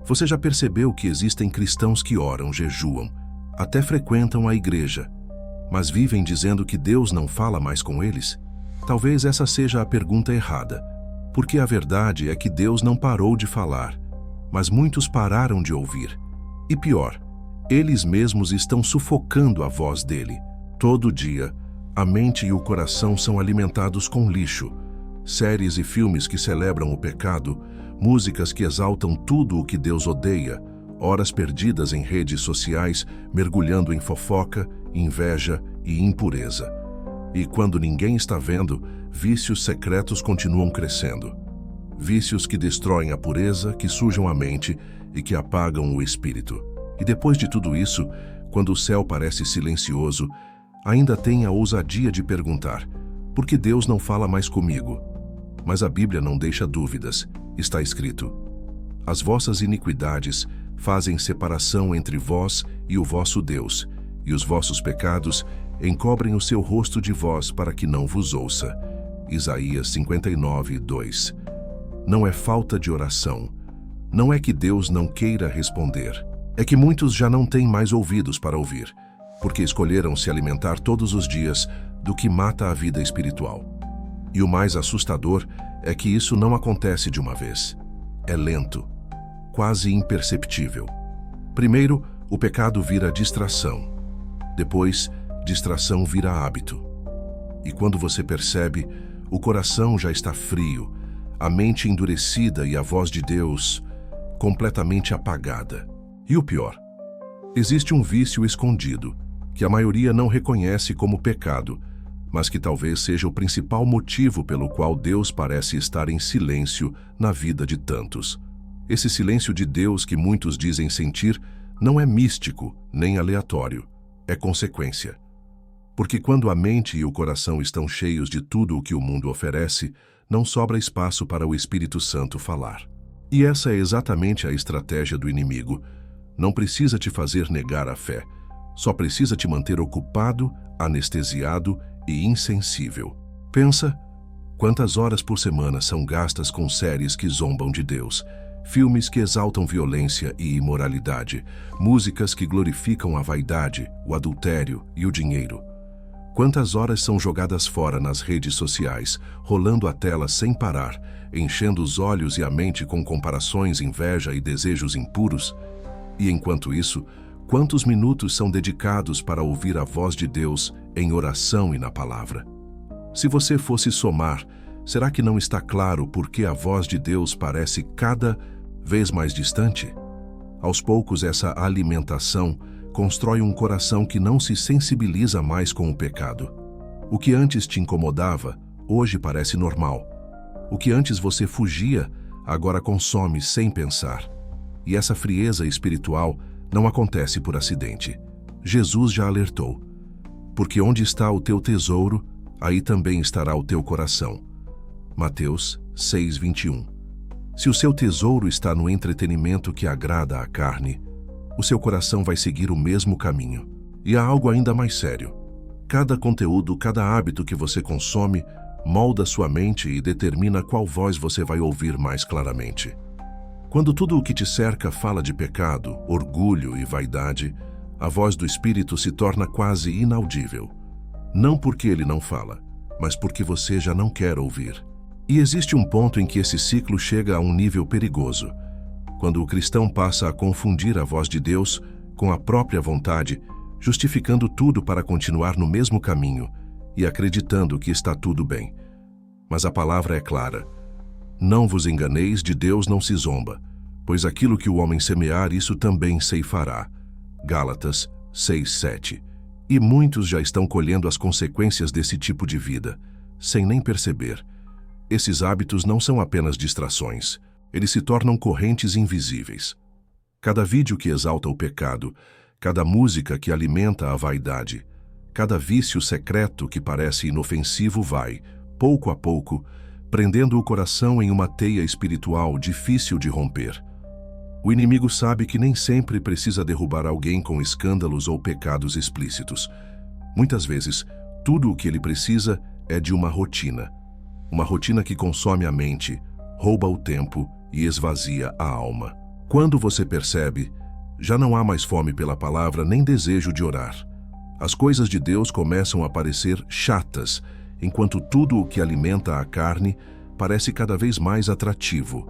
Você já percebeu que existem cristãos que oram, jejuam, até frequentam a igreja, mas vivem dizendo que Deus não fala mais com eles? Talvez essa seja a pergunta errada, porque a verdade é que Deus não parou de falar, mas muitos pararam de ouvir. E pior, eles mesmos estão sufocando a voz dele. Todo dia, a mente e o coração são alimentados com lixo, séries e filmes que celebram o pecado, músicas que exaltam tudo o que Deus odeia, horas perdidas em redes sociais, mergulhando em fofoca, inveja e impureza. E quando ninguém está vendo, vícios secretos continuam crescendo. Vícios que destroem a pureza, que sujam a mente e que apagam o espírito. E depois de tudo isso, quando o céu parece silencioso, ainda tem a ousadia de perguntar: por que Deus não fala mais comigo? Mas a Bíblia não deixa dúvidas. Está escrito: as vossas iniquidades fazem separação entre vós e o vosso Deus, e os vossos pecados encobrem o seu rosto de vós para que não vos ouça. Isaías 59, 2. Não é falta de oração. Não é que Deus não queira responder. É que muitos já não têm mais ouvidos para ouvir, porque escolheram se alimentar todos os dias do que mata a vida espiritual. E o mais assustador é que isso não acontece de uma vez. É lento, quase imperceptível. Primeiro, o pecado vira distração. Depois, distração vira hábito. E quando você percebe, o coração já está frio, a mente endurecida e a voz de Deus completamente apagada. E o pior, existe um vício escondido, que a maioria não reconhece como pecado, mas que talvez seja o principal motivo pelo qual Deus parece estar em silêncio na vida de tantos. Esse silêncio de Deus que muitos dizem sentir não é místico nem aleatório, é consequência. Porque quando a mente e o coração estão cheios de tudo o que o mundo oferece, não sobra espaço para o Espírito Santo falar. E essa é exatamente a estratégia do inimigo. Não precisa te fazer negar a fé, só precisa te manter ocupado, anestesiado e insensível. Pensa, quantas horas por semana são gastas com séries que zombam de Deus, filmes que exaltam violência e imoralidade, músicas que glorificam a vaidade, o adultério e o dinheiro. Quantas horas são jogadas fora nas redes sociais, rolando a tela sem parar, enchendo os olhos e a mente com comparações, inveja e desejos impuros? E enquanto isso, quantos minutos são dedicados para ouvir a voz de Deus em oração e na palavra? Se você fosse somar, será que não está claro por que a voz de Deus parece cada vez mais distante? Aos poucos, essa alimentação constrói um coração que não se sensibiliza mais com o pecado. O que antes te incomodava, hoje parece normal. O que antes você fugia, agora consome sem pensar. E essa frieza espiritual não acontece por acidente. Jesus já alertou: porque onde está o teu tesouro, aí também estará o teu coração. Mateus 6:21. Se o seu tesouro está no entretenimento que agrada à carne, o seu coração vai seguir o mesmo caminho. E há algo ainda mais sério. Cada conteúdo, cada hábito que você consome, molda sua mente e determina qual voz você vai ouvir mais claramente. Quando tudo o que te cerca fala de pecado, orgulho e vaidade, a voz do Espírito se torna quase inaudível. Não porque ele não fala, mas porque você já não quer ouvir. E existe um ponto em que esse ciclo chega a um nível perigoso, quando o cristão passa a confundir a voz de Deus com a própria vontade, justificando tudo para continuar no mesmo caminho e acreditando que está tudo bem. Mas a palavra é clara: não vos enganeis, de Deus não se zomba, pois aquilo que o homem semear, isso também ceifará. Gálatas 6:7. E muitos já estão colhendo as consequências desse tipo de vida, sem nem perceber. Esses hábitos não são apenas distrações, eles se tornam correntes invisíveis. Cada vídeo que exalta o pecado, cada música que alimenta a vaidade, cada vício secreto que parece inofensivo vai, pouco a pouco, prendendo o coração em uma teia espiritual difícil de romper. O inimigo sabe que nem sempre precisa derrubar alguém com escândalos ou pecados explícitos. Muitas vezes, tudo o que ele precisa é de uma rotina. Uma rotina que consome a mente, rouba o tempo e esvazia a alma. Quando você percebe, já não há mais fome pela palavra nem desejo de orar. As coisas de Deus começam a parecer chatas, enquanto tudo o que alimenta a carne parece cada vez mais atrativo.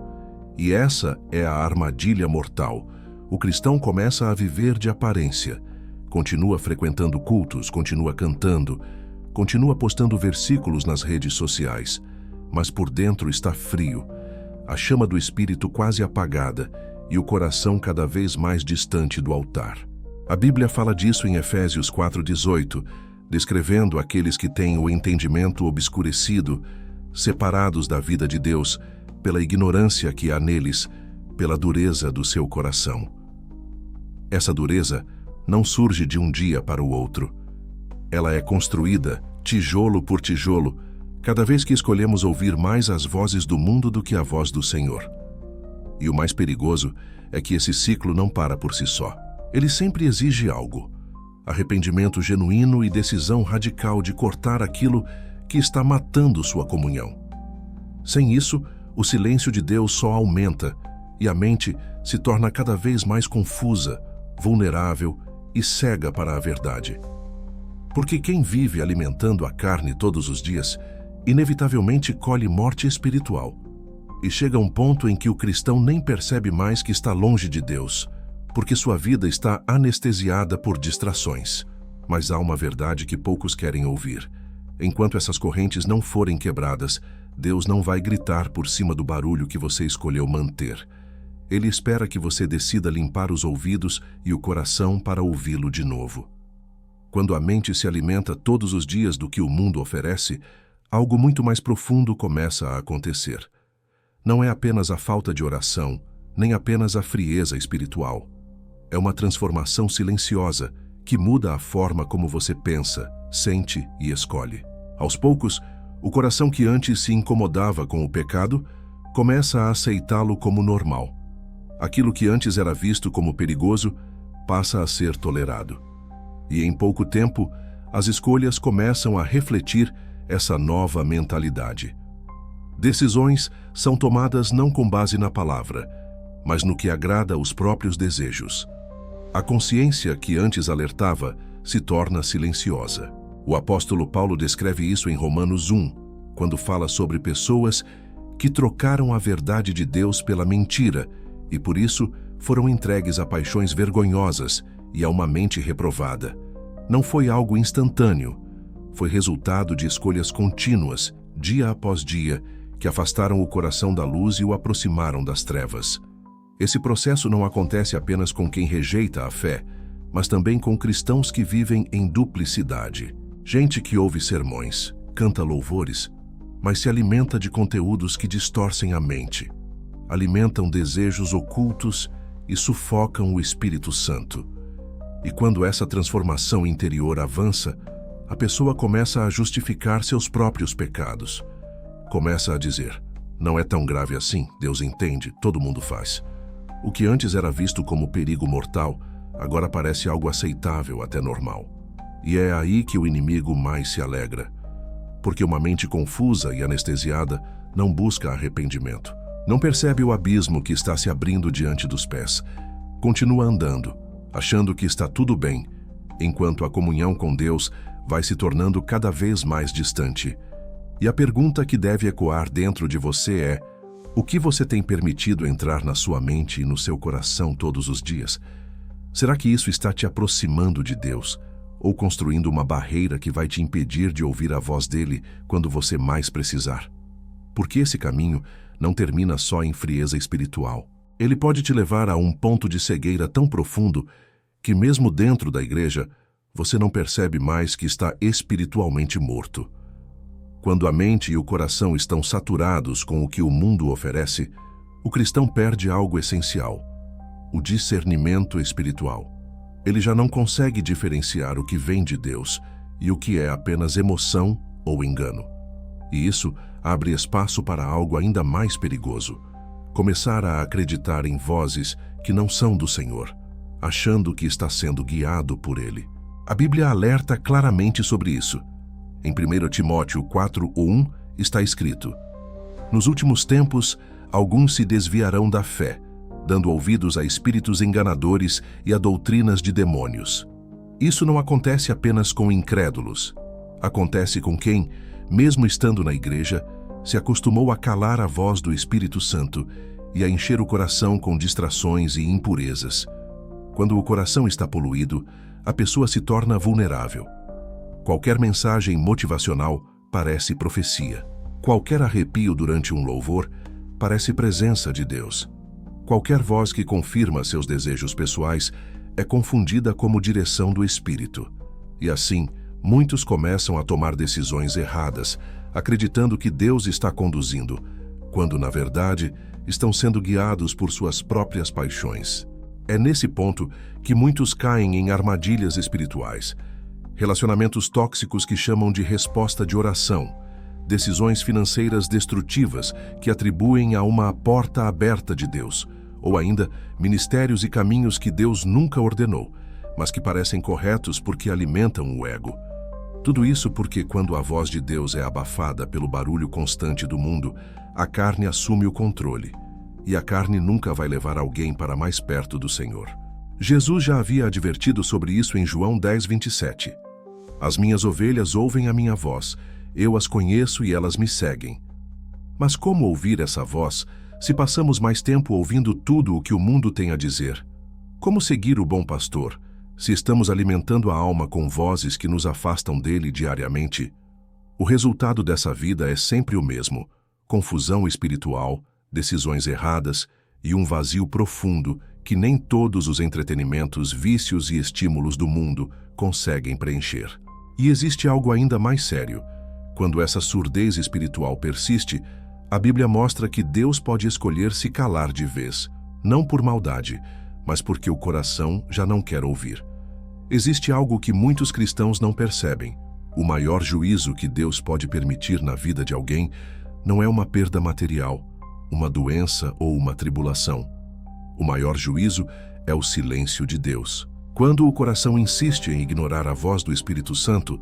E essa é a armadilha mortal. O cristão começa a viver de aparência. Continua frequentando cultos, continua cantando, continua postando versículos nas redes sociais, mas por dentro está frio, a chama do espírito quase apagada e o coração cada vez mais distante do altar. A Bíblia fala disso em Efésios 4:18, descrevendo aqueles que têm o entendimento obscurecido, separados da vida de Deus, pela ignorância que há neles, pela dureza do seu coração. Essa dureza não surge de um dia para o outro. Ela é construída, tijolo por tijolo, cada vez que escolhemos ouvir mais as vozes do mundo do que a voz do Senhor. E o mais perigoso é que esse ciclo não para por si só. Ele sempre exige algo: arrependimento genuíno e decisão radical de cortar aquilo que está matando sua comunhão. Sem isso, o silêncio de Deus só aumenta e a mente se torna cada vez mais confusa, vulnerável e cega para a verdade. Porque quem vive alimentando a carne todos os dias, inevitavelmente colhe morte espiritual. E chega um ponto em que o cristão nem percebe mais que está longe de Deus, porque sua vida está anestesiada por distrações. Mas há uma verdade que poucos querem ouvir. Enquanto essas correntes não forem quebradas, Deus não vai gritar por cima do barulho que você escolheu manter. Ele espera que você decida limpar os ouvidos e o coração para ouvi-lo de novo. Quando a mente se alimenta todos os dias do que o mundo oferece, algo muito mais profundo começa a acontecer. Não é apenas a falta de oração, nem apenas a frieza espiritual. É uma transformação silenciosa que muda a forma como você pensa, sente e escolhe. Aos poucos, o coração que antes se incomodava com o pecado começa a aceitá-lo como normal. Aquilo que antes era visto como perigoso passa a ser tolerado. E em pouco tempo, as escolhas começam a refletir essa nova mentalidade. Decisões são tomadas não com base na palavra, mas no que agrada aos próprios desejos. A consciência que antes alertava se torna silenciosa. O apóstolo Paulo descreve isso em Romanos 1, quando fala sobre pessoas que trocaram a verdade de Deus pela mentira e por isso foram entregues a paixões vergonhosas e a uma mente reprovada. Não foi algo instantâneo, foi resultado de escolhas contínuas, dia após dia, que afastaram o coração da luz e o aproximaram das trevas. Esse processo não acontece apenas com quem rejeita a fé, mas também com cristãos que vivem em duplicidade. Gente que ouve sermões, canta louvores, mas se alimenta de conteúdos que distorcem a mente, alimentam desejos ocultos e sufocam o Espírito Santo. E quando essa transformação interior avança, a pessoa começa a justificar seus próprios pecados. Começa a dizer: não é tão grave assim, Deus entende, todo mundo faz. O que antes era visto como perigo mortal, agora parece algo aceitável, até normal. E é aí que o inimigo mais se alegra. Porque uma mente confusa e anestesiada não busca arrependimento. Não percebe o abismo que está se abrindo diante dos pés. Continua andando, achando que está tudo bem, enquanto a comunhão com Deus vai se tornando cada vez mais distante. E a pergunta que deve ecoar dentro de você é: o que você tem permitido entrar na sua mente e no seu coração todos os dias? Será que isso está te aproximando de Deus, ou construindo uma barreira que vai te impedir de ouvir a voz dele quando você mais precisar? Porque esse caminho não termina só em frieza espiritual. Ele pode te levar a um ponto de cegueira tão profundo que mesmo dentro da igreja, você não percebe mais que está espiritualmente morto. Quando a mente e o coração estão saturados com o que o mundo oferece, o cristão perde algo essencial: o discernimento espiritual. Ele já não consegue diferenciar o que vem de Deus e o que é apenas emoção ou engano. E isso abre espaço para algo ainda mais perigoso: começar a acreditar em vozes que não são do Senhor, achando que está sendo guiado por Ele. A Bíblia alerta claramente sobre isso. Em 1 Timóteo 4:1 está escrito: nos últimos tempos, alguns se desviarão da fé, dando ouvidos a espíritos enganadores e a doutrinas de demônios. Isso não acontece apenas com incrédulos. Acontece com quem, mesmo estando na igreja, se acostumou a calar a voz do Espírito Santo e a encher o coração com distrações e impurezas. Quando o coração está poluído, a pessoa se torna vulnerável. Qualquer mensagem motivacional parece profecia. Qualquer arrepio durante um louvor parece presença de Deus. Qualquer voz que confirma seus desejos pessoais é confundida como direção do Espírito. E assim, muitos começam a tomar decisões erradas, acreditando que Deus está conduzindo, quando, na verdade, estão sendo guiados por suas próprias paixões. É nesse ponto que muitos caem em armadilhas espirituais, relacionamentos tóxicos que chamam de resposta de oração, decisões financeiras destrutivas que atribuem a uma porta aberta de Deus, ou ainda ministérios e caminhos que Deus nunca ordenou, mas que parecem corretos porque alimentam o ego. Tudo isso porque quando a voz de Deus é abafada pelo barulho constante do mundo, a carne assume o controle, e a carne nunca vai levar alguém para mais perto do Senhor. Jesus já havia advertido sobre isso em João 10:27. As minhas ovelhas ouvem a minha voz, eu as conheço e elas me seguem. Mas como ouvir essa voz se passamos mais tempo ouvindo tudo o que o mundo tem a dizer? Como seguir o bom pastor se estamos alimentando a alma com vozes que nos afastam dele diariamente? O resultado dessa vida é sempre o mesmo: confusão espiritual, decisões erradas e um vazio profundo que nem todos os entretenimentos, vícios e estímulos do mundo conseguem preencher. E existe algo ainda mais sério. Quando essa surdez espiritual persiste, a Bíblia mostra que Deus pode escolher se calar de vez, não por maldade, mas porque o coração já não quer ouvir. Existe algo que muitos cristãos não percebem. O maior juízo que Deus pode permitir na vida de alguém não é uma perda material, uma doença ou uma tribulação. O maior juízo é o silêncio de Deus. Quando o coração insiste em ignorar a voz do Espírito Santo,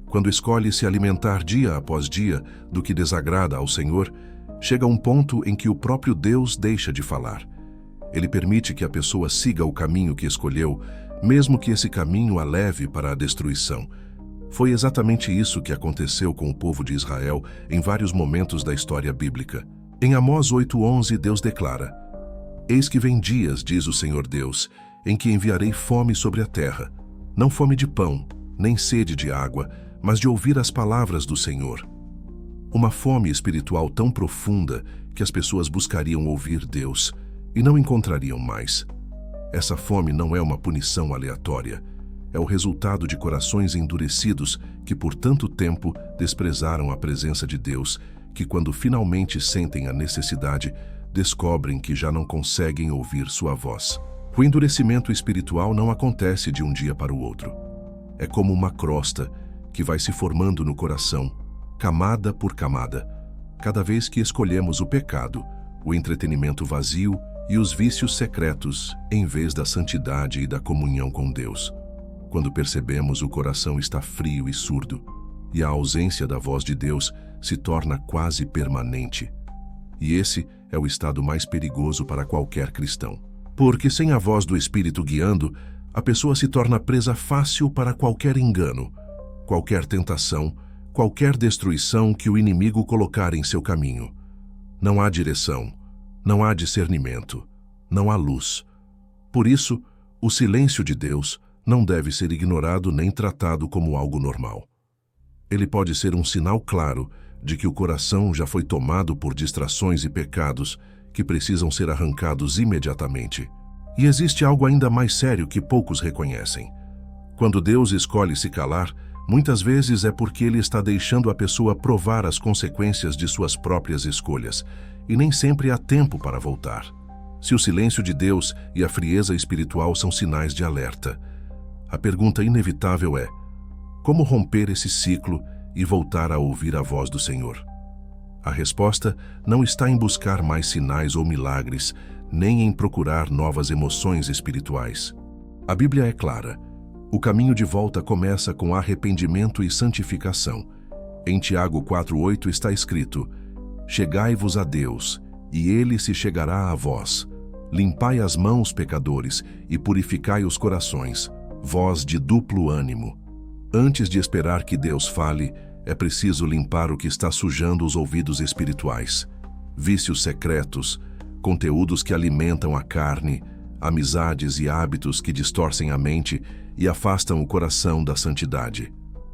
quando escolhe se alimentar dia após dia do que desagrada ao Senhor, chega um ponto em que o próprio Deus deixa de falar. Ele permite que a pessoa siga o caminho que escolheu, mesmo que esse caminho a leve para a destruição. Foi exatamente isso que aconteceu com o povo de Israel em vários momentos da história bíblica. Em Amós 8:11, Deus declara: Eis que vem dias, diz o Senhor Deus, em que enviarei fome sobre a terra, não fome de pão, nem sede de água, mas de ouvir as palavras do Senhor. Uma fome espiritual tão profunda que as pessoas buscariam ouvir Deus e não encontrariam mais. Essa fome não é uma punição aleatória, é o resultado de corações endurecidos que por tanto tempo desprezaram a presença de Deus, que quando finalmente sentem a necessidade, descobrem que já não conseguem ouvir sua voz. O endurecimento espiritual não acontece de um dia para o outro. É como uma crosta que vai se formando no coração, camada por camada, cada vez que escolhemos o pecado, o entretenimento vazio e os vícios secretos, em vez da santidade e da comunhão com Deus. Quando percebemos, o coração está frio e surdo, e a ausência da voz de Deus se torna quase permanente. E esse é o estado mais perigoso para qualquer cristão. Porque sem a voz do Espírito guiando, a pessoa se torna presa fácil para qualquer engano, qualquer tentação, qualquer destruição que o inimigo colocar em seu caminho. Não há direção, não há discernimento, não há luz. Por isso, o silêncio de Deus não deve ser ignorado nem tratado como algo normal. Ele pode ser um sinal claro de que o coração já foi tomado por distrações e pecados que precisam ser arrancados imediatamente. E existe algo ainda mais sério que poucos reconhecem. Quando Deus escolhe se calar, muitas vezes é porque Ele está deixando a pessoa provar as consequências de suas próprias escolhas, e nem sempre há tempo para voltar. Se o silêncio de Deus e a frieza espiritual são sinais de alerta, a pergunta inevitável é: como romper esse ciclo e voltar a ouvir a voz do Senhor? A resposta não está em buscar mais sinais ou milagres, nem em procurar novas emoções espirituais. A Bíblia é clara. O caminho de volta começa com arrependimento e santificação. Em Tiago 4:8 está escrito: Chegai-vos a Deus, e Ele se chegará a vós. Limpai as mãos, pecadores, e purificai os corações, vós de duplo ânimo. Antes de esperar que Deus fale, é preciso limpar o que está sujando os ouvidos espirituais. Vícios secretos, conteúdos que alimentam a carne, amizades e hábitos que distorcem a mente e afastam o coração da santidade.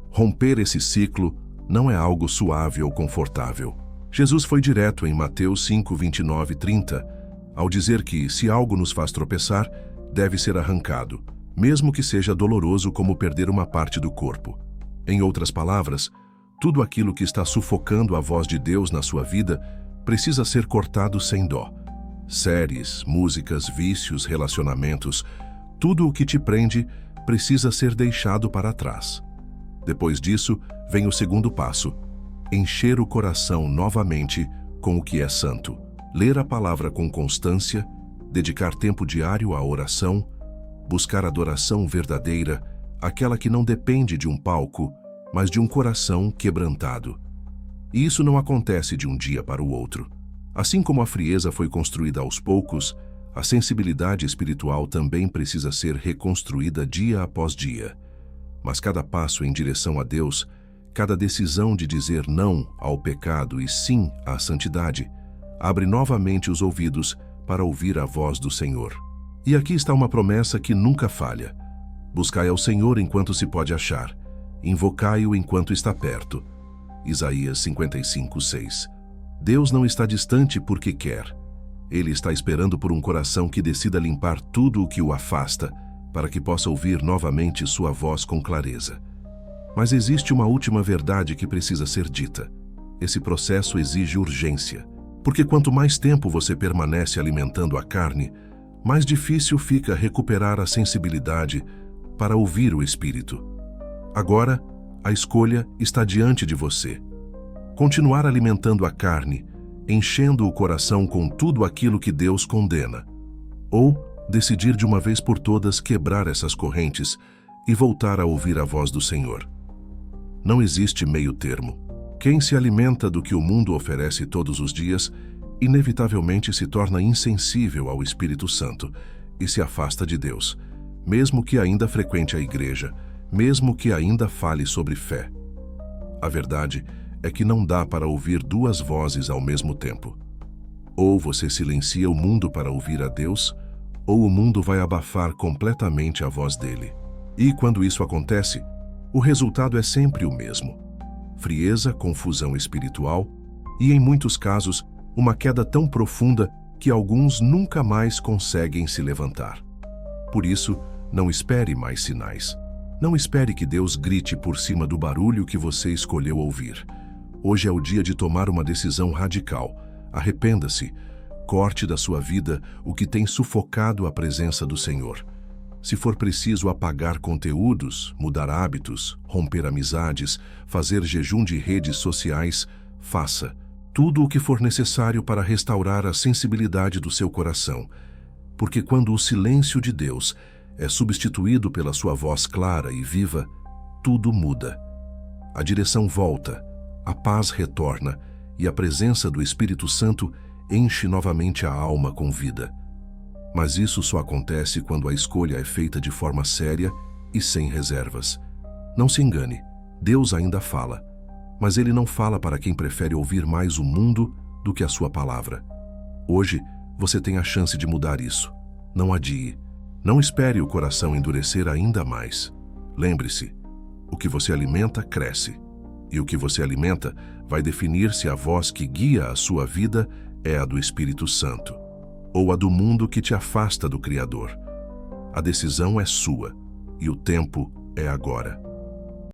Romper esse ciclo não é algo suave ou confortável. Jesus foi direto em Mateus 5, 29 e 30, ao dizer que, se algo nos faz tropeçar, deve ser arrancado, mesmo que seja doloroso como perder uma parte do corpo. Em outras palavras, tudo aquilo que está sufocando a voz de Deus na sua vida precisa ser cortado sem dó. Séries, músicas, vícios, relacionamentos, tudo o que te prende precisa ser deixado para trás. Depois disso, vem o segundo passo: encher o coração novamente com o que é santo. Ler a palavra com constância, dedicar tempo diário à oração, buscar adoração verdadeira, aquela que não depende de um palco, mas de um coração quebrantado. E isso não acontece de um dia para o outro. Assim como a frieza foi construída aos poucos, a sensibilidade espiritual também precisa ser reconstruída dia após dia. Mas cada passo em direção a Deus, cada decisão de dizer não ao pecado e sim à santidade, abre novamente os ouvidos para ouvir a voz do Senhor. E aqui está uma promessa que nunca falha: buscai ao Senhor enquanto se pode achar, invocai-o enquanto está perto. Isaías 55, 6. Deus não está distante porque quer. Ele está esperando por um coração que decida limpar tudo o que o afasta, para que possa ouvir novamente sua voz com clareza. Mas existe uma última verdade que precisa ser dita. Esse processo exige urgência, porque quanto mais tempo você permanece alimentando a carne, mais difícil fica recuperar a sensibilidade para ouvir o Espírito. Agora, a escolha está diante de você. Continuar alimentando a carne, enchendo o coração com tudo aquilo que Deus condena, ou decidir de uma vez por todas quebrar essas correntes e voltar a ouvir a voz do Senhor. Não existe meio termo. Quem se alimenta do que o mundo oferece todos os dias, inevitavelmente se torna insensível ao Espírito Santo e se afasta de Deus, mesmo que ainda frequente a igreja, mesmo que ainda fale sobre fé. A verdade é que não dá para ouvir duas vozes ao mesmo tempo. Ou você silencia o mundo para ouvir a Deus, ou o mundo vai abafar completamente a voz dele. E quando isso acontece, o resultado é sempre o mesmo: frieza, confusão espiritual e, em muitos casos, uma queda tão profunda que alguns nunca mais conseguem se levantar. Por isso, não espere mais sinais. Não espere que Deus grite por cima do barulho que você escolheu ouvir. Hoje é o dia de tomar uma decisão radical. Arrependa-se. Corte da sua vida o que tem sufocado a presença do Senhor. Se for preciso apagar conteúdos, mudar hábitos, romper amizades, fazer jejum de redes sociais, faça tudo o que for necessário para restaurar a sensibilidade do seu coração. Porque quando o silêncio de Deus é substituído pela sua voz clara e viva, tudo muda. A direção volta, a paz retorna e a presença do Espírito Santo enche novamente a alma com vida. Mas isso só acontece quando a escolha é feita de forma séria e sem reservas. Não se engane, Deus ainda fala, mas Ele não fala para quem prefere ouvir mais o mundo do que a sua palavra. Hoje, você tem a chance de mudar isso. Não adie. Não espere o coração endurecer ainda mais. Lembre-se, o que você alimenta cresce. E o que você alimenta vai definir se a voz que guia a sua vida é a do Espírito Santo, ou a do mundo que te afasta do Criador. A decisão é sua, e o tempo é agora.